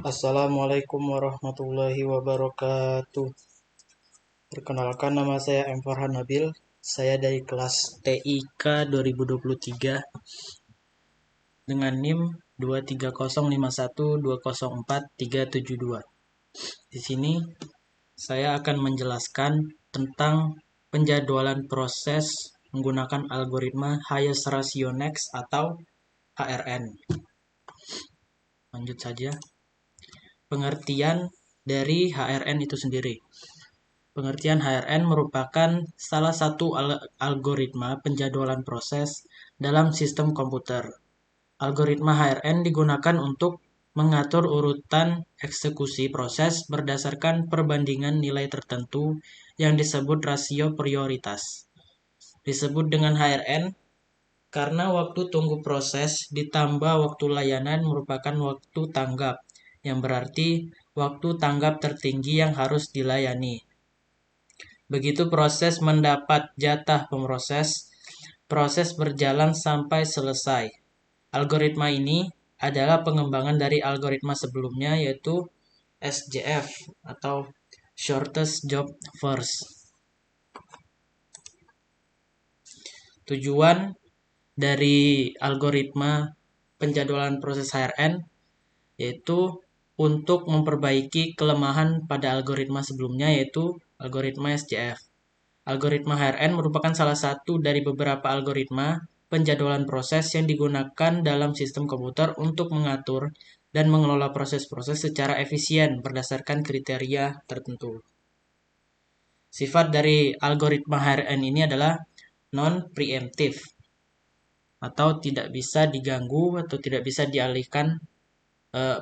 Assalamualaikum warahmatullahi wabarakatuh. Perkenalkan, nama saya M. Farhan Nabil. Saya dari kelas TIK 2023 dengan NIM 23051204372. Di sini saya akan menjelaskan tentang penjadwalan proses menggunakan algoritma Highest Ratio Next atau HRN. Lanjut saja. Pengertian dari HRN itu sendiri. Pengertian HRN merupakan salah satu algoritma penjadwalan proses dalam sistem komputer. Algoritma HRN digunakan untuk mengatur urutan eksekusi proses berdasarkan perbandingan nilai tertentu yang disebut rasio prioritas. Disebut dengan HRN karena waktu tunggu proses ditambah waktu layanan merupakan waktu tanggap, yang berarti waktu tanggap tertinggi yang harus dilayani. Begitu proses mendapat jatah pemroses, proses berjalan sampai selesai. Algoritma ini adalah pengembangan dari algoritma sebelumnya, yaitu SJF atau Shortest Job First. Tujuan dari algoritma penjadwalan proses HRN yaitu untuk memperbaiki kelemahan pada algoritma sebelumnya, yaitu algoritma SJF. Algoritma HRN merupakan salah satu dari beberapa algoritma penjadwalan proses yang digunakan dalam sistem komputer untuk mengatur dan mengelola proses-proses secara efisien berdasarkan kriteria tertentu. Sifat dari algoritma HRN ini adalah non-preemptive atau tidak bisa diganggu atau tidak bisa dialihkan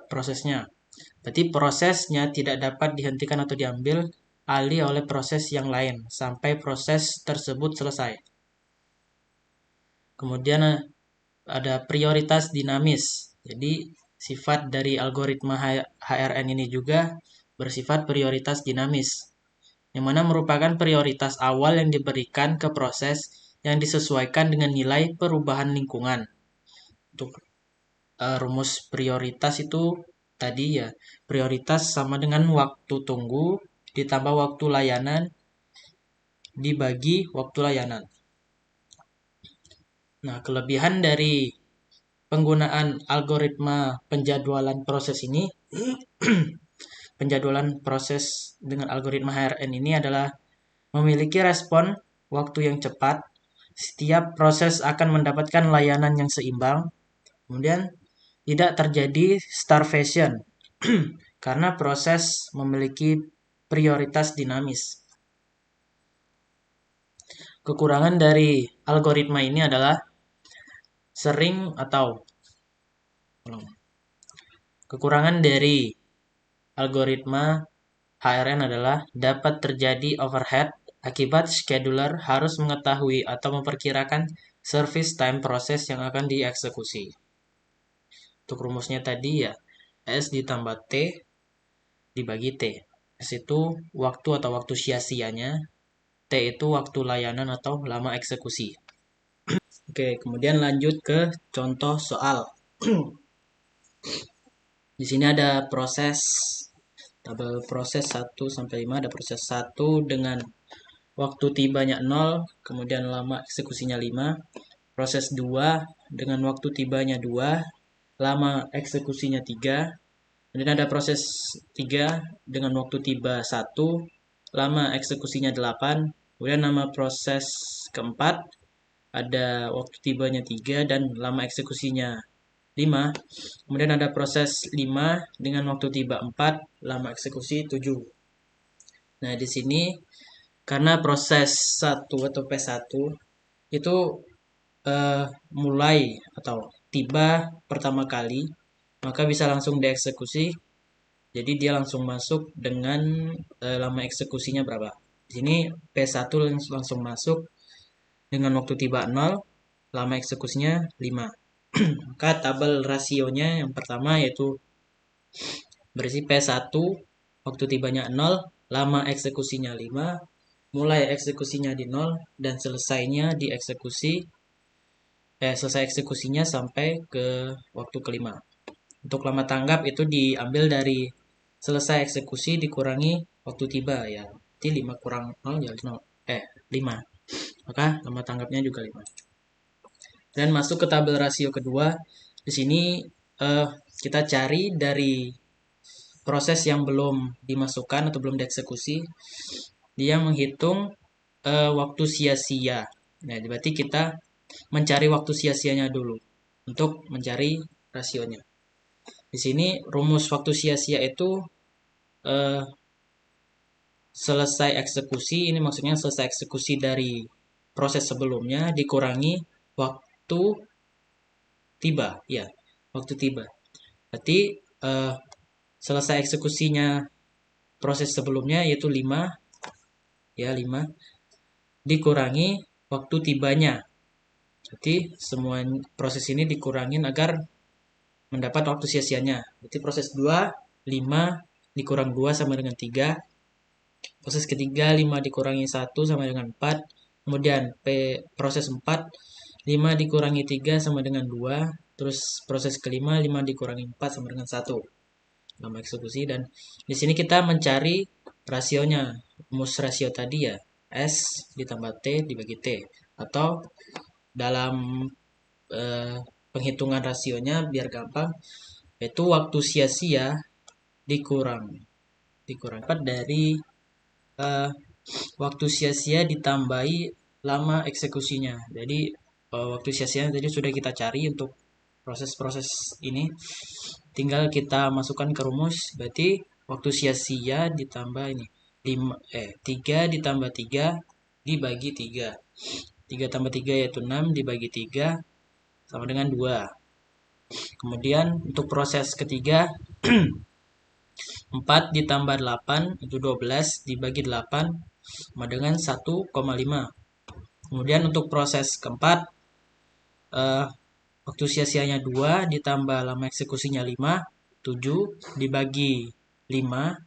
prosesnya. Berarti prosesnya tidak dapat dihentikan atau diambil alih oleh proses yang lain sampai proses tersebut selesai. Kemudian ada prioritas dinamis. Jadi sifat dari algoritma HRN ini juga bersifat prioritas dinamis, yang mana merupakan prioritas awal yang diberikan ke proses yang disesuaikan dengan nilai perubahan lingkungan. Untuk rumus prioritas itu tadi ya, prioritas sama dengan waktu tunggu ditambah waktu layanan dibagi waktu layanan. Nah, kelebihan dari penggunaan algoritma penjadwalan proses ini, penjadwalan proses dengan algoritma HRN ini adalah memiliki respon waktu yang cepat. Setiap proses akan mendapatkan layanan yang seimbang. Kemudian tidak terjadi starvation karena proses memiliki prioritas dinamis. Kekurangan dari algoritma ini adalah kekurangan dari algoritma HRN adalah dapat terjadi overhead akibat scheduler harus mengetahui atau memperkirakan service time proses yang akan dieksekusi. Untuk rumusnya tadi ya, S ditambah T dibagi T. S itu waktu atau waktu sia-sianya, T itu waktu layanan atau lama eksekusi. Oke, kemudian lanjut ke contoh soal. Di sini ada tabel proses 1 sampai 5, ada proses 1 dengan waktu tibanya 0, kemudian lama eksekusinya 5. Proses 2 dengan waktu tibanya 2, lama eksekusinya 3. Kemudian ada proses 3 dengan waktu tiba 1, lama eksekusinya 8. Kemudian nama proses keempat ada waktu tibanya 3 dan lama eksekusinya 5. Kemudian ada proses 5 dengan waktu tiba 4, lama eksekusi 7. Nah, di sini karena proses 1 atau P1 itu mulai atau tiba pertama kali, maka bisa langsung dieksekusi. Jadi dia langsung masuk dengan lama eksekusinya berapa. Di sini P1 langsung masuk dengan waktu tiba 0, lama eksekusinya 5. Maka tabel rasionya yang pertama yaitu berisi P1, waktu tibanya 0, lama eksekusinya 5, mulai eksekusinya di 0, dan selesainya selesai eksekusinya sampai ke waktu kelima. Untuk lama tanggap itu diambil dari selesai eksekusi dikurangi waktu tiba ya. Berarti 5 kurang 0 ya 0. 5. Maka lama tanggapnya juga 5. Dan masuk ke tabel rasio kedua. Di sini kita cari dari proses yang belum dimasukkan atau belum dieksekusi. Dia menghitung waktu sia-sia. Nah, berarti kita mencari waktu sia-sianya dulu untuk mencari rasionya. Di sini rumus waktu sia-sia itu selesai eksekusi, ini maksudnya selesai eksekusi dari proses sebelumnya dikurangi waktu tiba, ya, waktu tiba. Berarti selesai eksekusinya proses sebelumnya yaitu 5, ya 5 dikurangi waktu tibanya. Jadi semua proses ini dikurangin agar mendapat waktu sia-sianya. Berarti proses 2, 5 dikurang 2 sama dengan 3. Proses ketiga 5 dikurangi 1 sama dengan 4. Kemudian proses 4, 5 dikurangi 3 sama dengan 2. Terus proses kelima 5 dikurangi 4 sama dengan 1. Lama eksekusi, dan di sini kita mencari rasionya. Rumus rasio tadi ya, S ditambah T dibagi T. Atau dalam penghitungan rasionya biar gampang, yaitu waktu sia-sia dikurang dari waktu sia-sia ditambahi lama eksekusinya. Jadi waktu sia-sia tadi sudah kita cari untuk proses-proses ini, tinggal kita masukkan ke rumus. Berarti waktu sia-sia ditambah ini 3 ditambah 3 dibagi 3. 3 tambah 3 yaitu 6 dibagi 3 sama dengan 2. Kemudian untuk proses ketiga 4 ditambah 8 itu 12 dibagi 8 sama dengan 1,5. Kemudian untuk proses keempat waktu sia-sianya 2 ditambah lama eksekusinya 5, 7 dibagi 5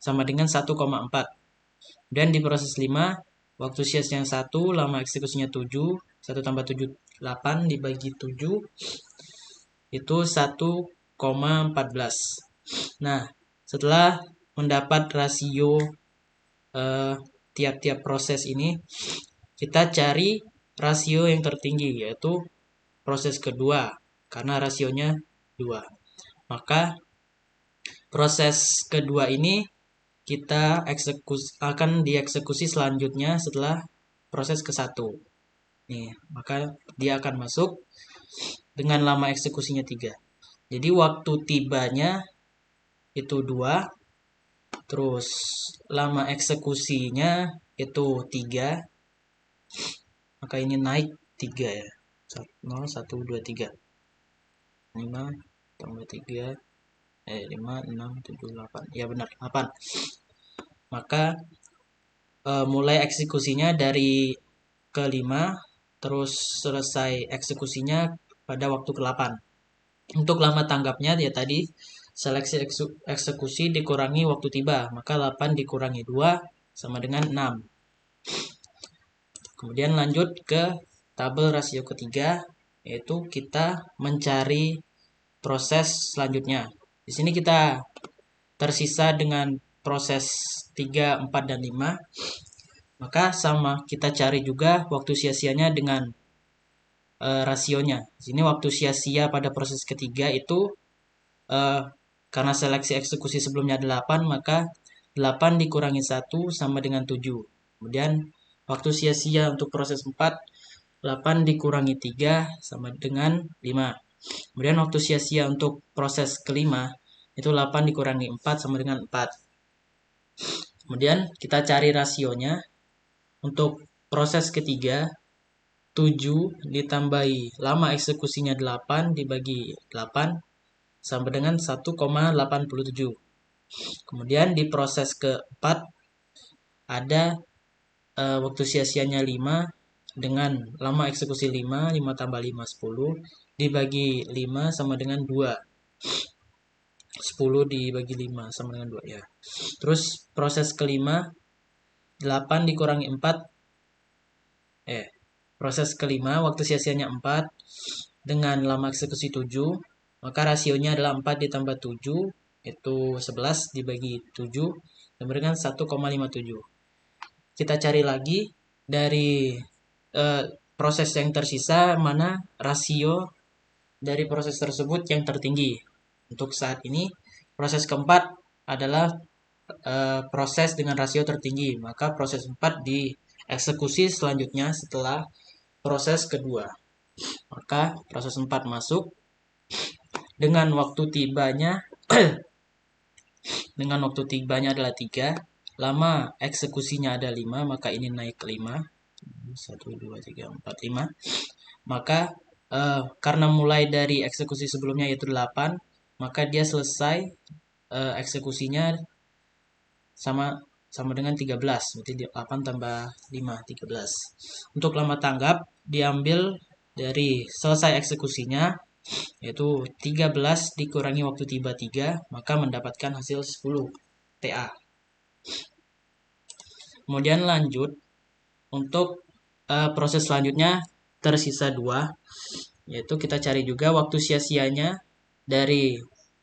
sama dengan 1,4. Dan di proses 5 waktu sia-sianya 1, lama eksekusinya 7, 1 tambah 7 8 dibagi 7 itu 1,14. Nah, setelah mendapat rasio tiap-tiap proses ini, kita cari rasio yang tertinggi, yaitu proses kedua, karena rasionya 2. Maka proses kedua ini kita akan dieksekusi selanjutnya setelah proses ke-1. Nih, maka dia akan masuk dengan lama eksekusinya 3. Jadi waktu tibanya itu 2, terus lama eksekusinya itu 3, maka ini naik 3 ya. 0, 1, 2, 3. 5 tambah 3, 5, 6, 7, 8. Ya benar, 8. Maka mulai eksekusinya dari ke-5, terus selesai eksekusinya pada waktu ke-8. Untuk lama tanggapnya ya tadi seleksi eksekusi dikurangi waktu tiba, maka 8 dikurangi 2 sama dengan 6. Kemudian lanjut ke tabel rasio ketiga, yaitu kita mencari proses selanjutnya. Di sini kita tersisa dengan proses 3, 4, dan 5. Maka sama kita cari juga waktu sia-sianya dengan rasionya. Di sini waktu sia-sia pada proses ketiga itu karena seleksi eksekusi sebelumnya 8, maka 8 dikurangi 1 sama dengan 7. Kemudian waktu sia-sia untuk proses 4, 8 dikurangi 3 sama dengan 5. Kemudian waktu sia-sia untuk proses kelima itu 8 dikurangi 4 sama dengan 4. Kemudian kita cari rasionya. Untuk proses ketiga 7 ditambahi lama eksekusinya 8 dibagi 8 sama dengan 1,87. Kemudian di proses keempat ada waktu sia-sianya 5 dengan lama eksekusi 5, 5 tambah 5, 10 dibagi 5 sama dengan 2. 10 dibagi 5 sama dengan 2 ya. Terus proses kelima 8 dikurangi 4. Proses kelima waktu sia-sianya 4 dengan lama eksekusi 7 maka rasionya adalah 4 ditambah 7, itu 11 dibagi 7, memberikan 1,57. Kita cari lagi dari proses yang tersisa, mana rasio dari proses tersebut yang tertinggi. Untuk saat ini, proses keempat adalah proses dengan rasio tertinggi, maka proses 4 dieksekusi selanjutnya setelah proses kedua. Maka proses 4 masuk dengan waktu tibanya adalah 3, lama eksekusinya ada 5, maka ini naik ke 5. 1, 2, 3, 4, 5. Maka karena mulai dari eksekusi sebelumnya yaitu 8, maka dia selesai eksekusinya sama dengan 13. Berarti 8 tambah 5, 13. Untuk lama tanggap diambil dari selesai eksekusinya, yaitu 13 dikurangi waktu tiba 3, maka mendapatkan hasil 10 TA. Kemudian lanjut untuk proses selanjutnya tersisa 2, yaitu kita cari juga waktu sia-sianya dari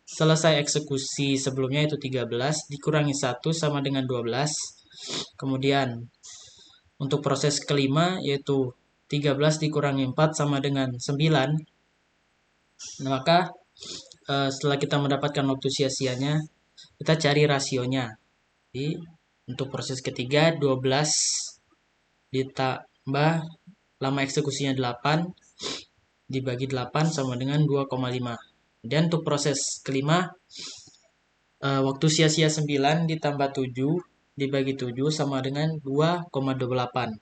selesai eksekusi sebelumnya itu 13 dikurangi 1 sama dengan 12. Kemudian untuk proses kelima yaitu 13 dikurangi 4 sama dengan 9. Nah, maka setelah kita mendapatkan waktu sia-sianya, kita cari rasionya. Jadi untuk proses ketiga 12 ditambah lama eksekusinya 8 dibagi 8 sama dengan 2,5. Dan untuk proses kelima, waktu sia-sia 9 ditambah 7 dibagi 7 sama dengan 2,28.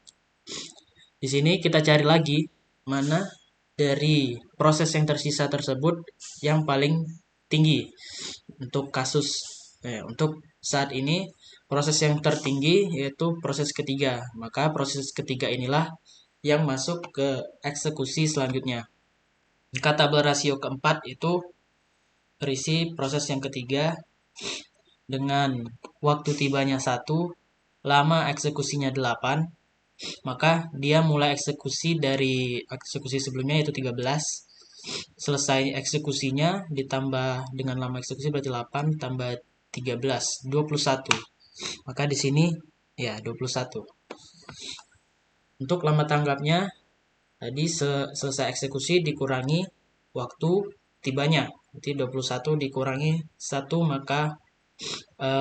Di sini kita cari lagi mana dari proses yang tersisa tersebut yang paling tinggi. Untuk untuk saat ini proses yang tertinggi yaitu proses ketiga. Maka proses ketiga inilah yang masuk ke eksekusi selanjutnya. Jika tabel rasio keempat itu berisi proses yang ketiga dengan waktu tibanya 1, lama eksekusinya 8, maka dia mulai eksekusi dari eksekusi sebelumnya yaitu 13. Selesai eksekusinya ditambah dengan lama eksekusi berarti 8 tambah 13, 21. Maka di sini ya 21. Untuk lama tanggapnya tadi selesai eksekusi dikurangi waktu tibanya. Jadi 21 dikurangi 1, maka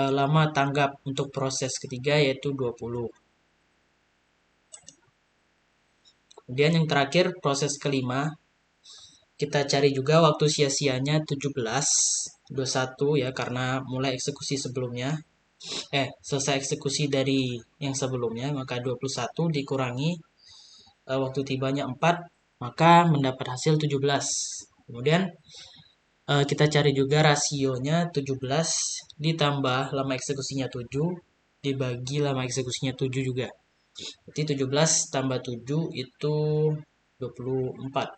lama tanggap untuk proses ketiga yaitu 20. Kemudian yang terakhir proses kelima, kita cari juga waktu sia-sianya 17, 21 ya karena mulai eksekusi sebelumnya. Selesai eksekusi dari yang sebelumnya, maka 21 dikurangi waktu tibanya 4, maka mendapat hasil 17. Kemudian kita cari juga rasionya 17 ditambah lama eksekusinya 7 dibagi lama eksekusinya 7 juga. Berarti 17 tambah 7 itu 24.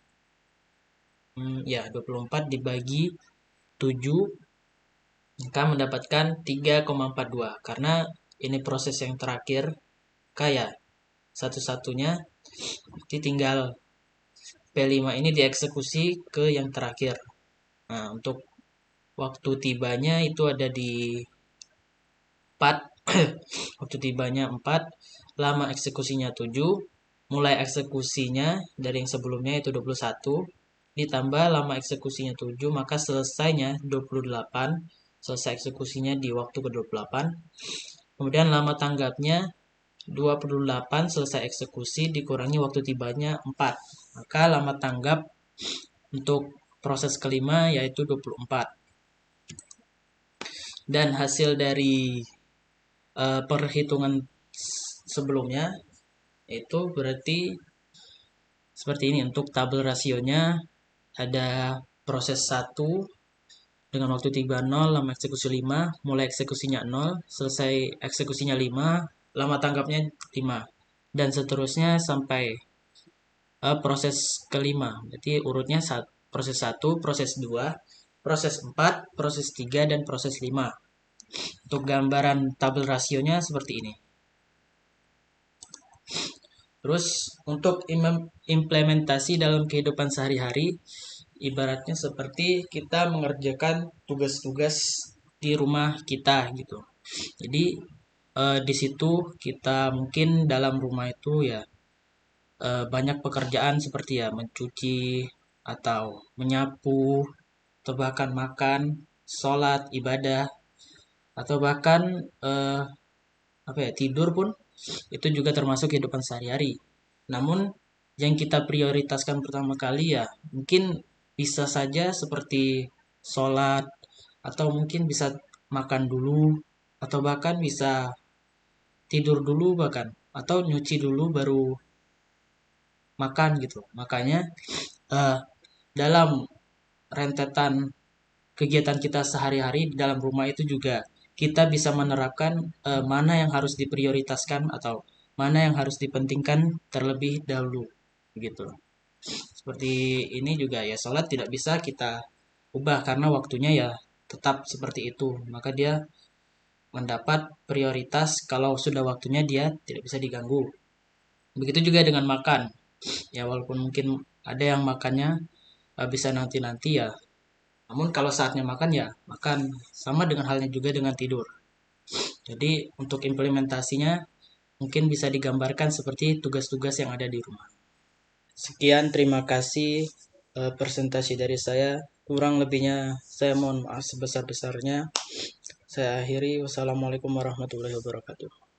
24 dibagi 7 maka mendapatkan 3,42. Karena ini proses yang terakhir kaya satu-satunya, jadi tinggal P5 ini dieksekusi ke yang terakhir. Nah, untuk waktu tibanya itu ada di 4. Waktu tibanya 4, lama eksekusinya 7, mulai eksekusinya dari yang sebelumnya itu 21, ditambah lama eksekusinya 7, maka selesainya 28, selesai eksekusinya di waktu ke-28. Kemudian lama tanggapnya 28 selesai eksekusi dikurangi waktu tibanya 4. Maka lama tanggap untuk proses kelima yaitu 24. Dan hasil dari perhitungan sebelumnya itu berarti seperti ini. Untuk tabel rasionya ada proses 1 dengan waktu tiba 0, lama eksekusi 5, mulai eksekusinya 0, selesai eksekusinya 5, lama tanggapnya 5, dan seterusnya sampai proses kelima. Jadi urutnya proses 1, proses 2, proses 4, proses 3, dan proses 5. Untuk gambaran tabel rasionya seperti ini. Terus untuk implementasi dalam kehidupan sehari-hari ibaratnya seperti kita mengerjakan tugas-tugas di rumah kita gitu. Jadi di situ kita mungkin dalam rumah itu ya banyak pekerjaan seperti ya mencuci atau menyapu atau bahkan makan, sholat, ibadah atau bahkan eh, apa ya tidur pun itu juga termasuk kehidupan sehari-hari. Namun yang kita prioritaskan pertama kali ya mungkin bisa saja seperti sholat atau mungkin bisa makan dulu atau bahkan bisa tidur dulu bahkan atau nyuci dulu baru makan gitu. Makanya eh, dalam rentetan kegiatan kita sehari-hari di dalam rumah itu juga kita bisa menerapkan mana yang harus diprioritaskan atau mana yang harus dipentingkan terlebih dahulu gitu. Seperti ini juga ya sholat tidak bisa kita ubah karena waktunya ya tetap seperti itu. Maka dia mendapat prioritas kalau sudah waktunya dia tidak bisa diganggu. Begitu juga dengan makan. Ya walaupun mungkin ada yang makannya bisa nanti-nanti ya. Namun kalau saatnya makan ya makan. Sama dengan halnya juga dengan tidur. Jadi untuk implementasinya mungkin bisa digambarkan seperti tugas-tugas yang ada di rumah. Sekian, terima kasih presentasi dari saya. Kurang lebihnya saya mohon maaf sebesar-besarnya. Saya akhiri. Wassalamualaikum warahmatullahi wabarakatuh.